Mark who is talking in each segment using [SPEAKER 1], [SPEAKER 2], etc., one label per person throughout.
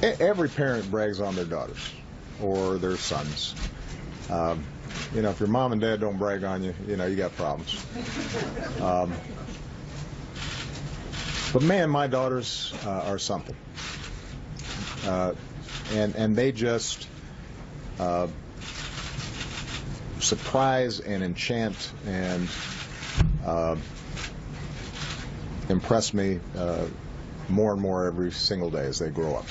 [SPEAKER 1] Every parent brags on their daughters or their sons. You know, if your mom and dad don't brag on you, you know, you got problems. But man, my daughters are something. And they just surprise and enchant and impress me more and more every single day as they grow up.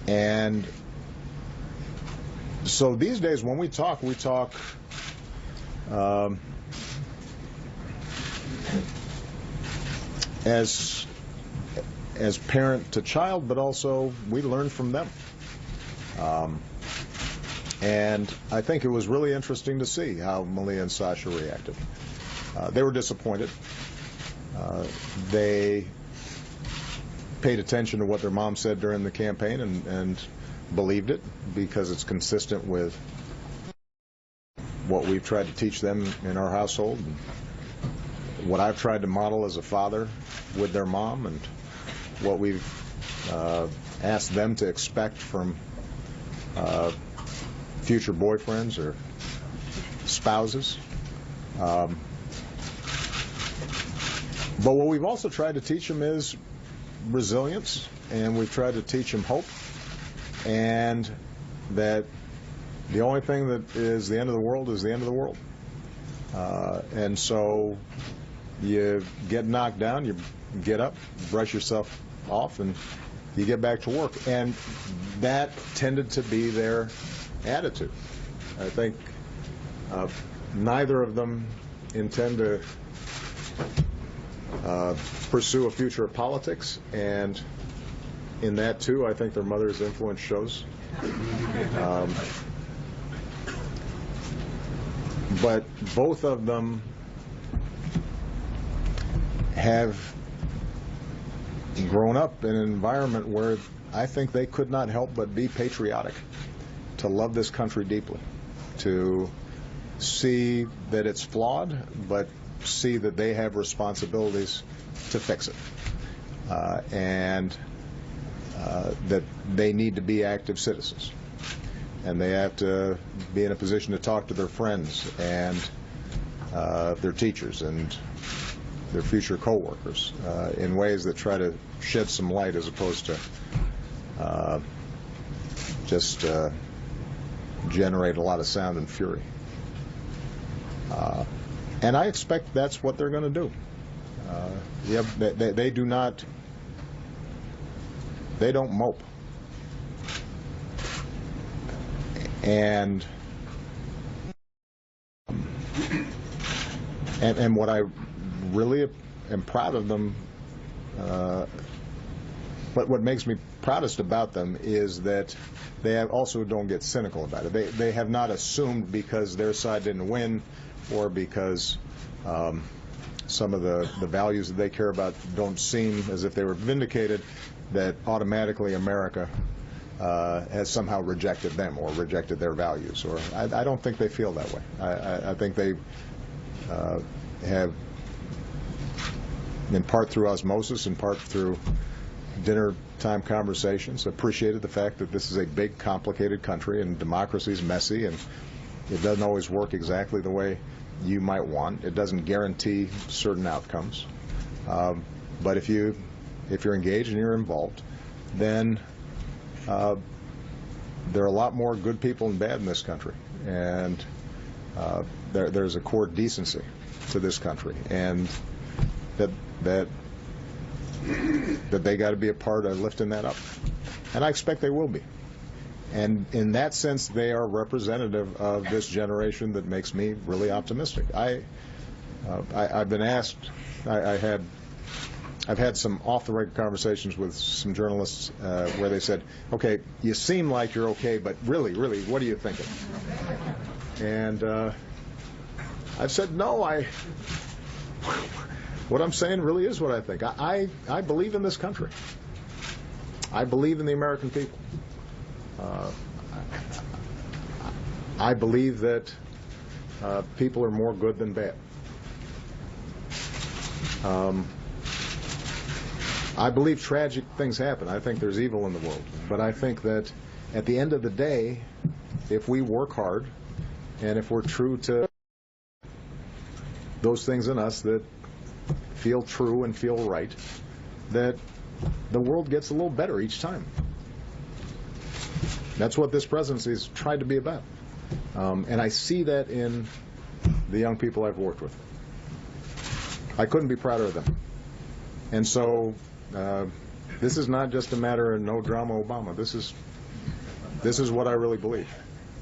[SPEAKER 1] And so these days when we talk as parent to child, but also we learn from them. And I think it was really interesting to see how Malia and Sasha reacted. They were disappointed. They paid attention to what their mom said during the campaign and believed it because it's consistent with what we've tried to teach them in our household, and what I've tried to model as a father with their mom, and what we've asked them to expect from future boyfriends or spouses. But what we've also tried to teach them is resilience, and we've tried to teach them hope, and that the only thing that is the end of the world is the end of the world. And so you get knocked down, you get up, brush yourself off, and you get back to work. And that tended to be their attitude. I think neither of them intend to pursue a future of politics, and in that too I think their mother's influence shows. But both of them have grown up in an environment where I think they could not help but be patriotic, to love this country deeply, to see that it's flawed, but see that they have responsibilities to fix it, and that they need to be active citizens, and they have to be in a position to talk to their friends and their teachers and their future co-workers in ways that try to shed some light as opposed to just generate a lot of sound and fury. And I expect that's what they're going to do. They do not, they don't mope. And what I really am proud of them, what makes me proudest about them is that they also don't get cynical about it. They have not assumed because their side didn't win, or because some of the values that they care about don't seem as if they were vindicated, that automatically America has somehow rejected them or rejected their values. Or I don't think they feel that way. I think they have, in part through osmosis, in part through dinner time conversations, appreciated the fact that this is a big, complicated country, and democracy is messy, and it doesn't always work exactly the way you might want. It doesn't guarantee certain outcomes. But if you're engaged and you're involved, then there are a lot more good people than bad in this country, and there's a core decency to this country, and that they got to be a part of lifting that up, and I expect they will be. And in that sense, they are representative of this generation that makes me really optimistic. I've been asked, I've had some off-the-record conversations with some journalists where they said, okay, you seem like you're okay, but really, what are you thinking? And I've said, no, what I'm saying really is what I think. I believe in this country. I believe in the American people. I believe that people are more good than bad. I believe tragic things happen. I think there's evil in the world. But I think that at the end of the day, if we work hard and if we're true to those things in us that feel true and feel right, that the world gets a little better each time. That's what this presidency has tried to be about. And I see that in the young people I've worked with. I couldn't be prouder of them. And so this is not just a matter of no drama Obama. This is what I really believe.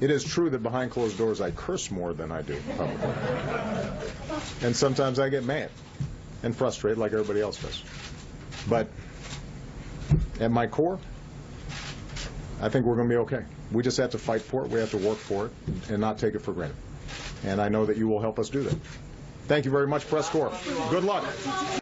[SPEAKER 1] It is true that behind closed doors I curse more than I do publicly. And sometimes I get mad and frustrated like everybody else does. But at my core, I think we're going to be okay. We just have to fight for it. We have to work for it and not take it for granted. And I know that you will help us do that. Thank you very much, press corps. Good luck.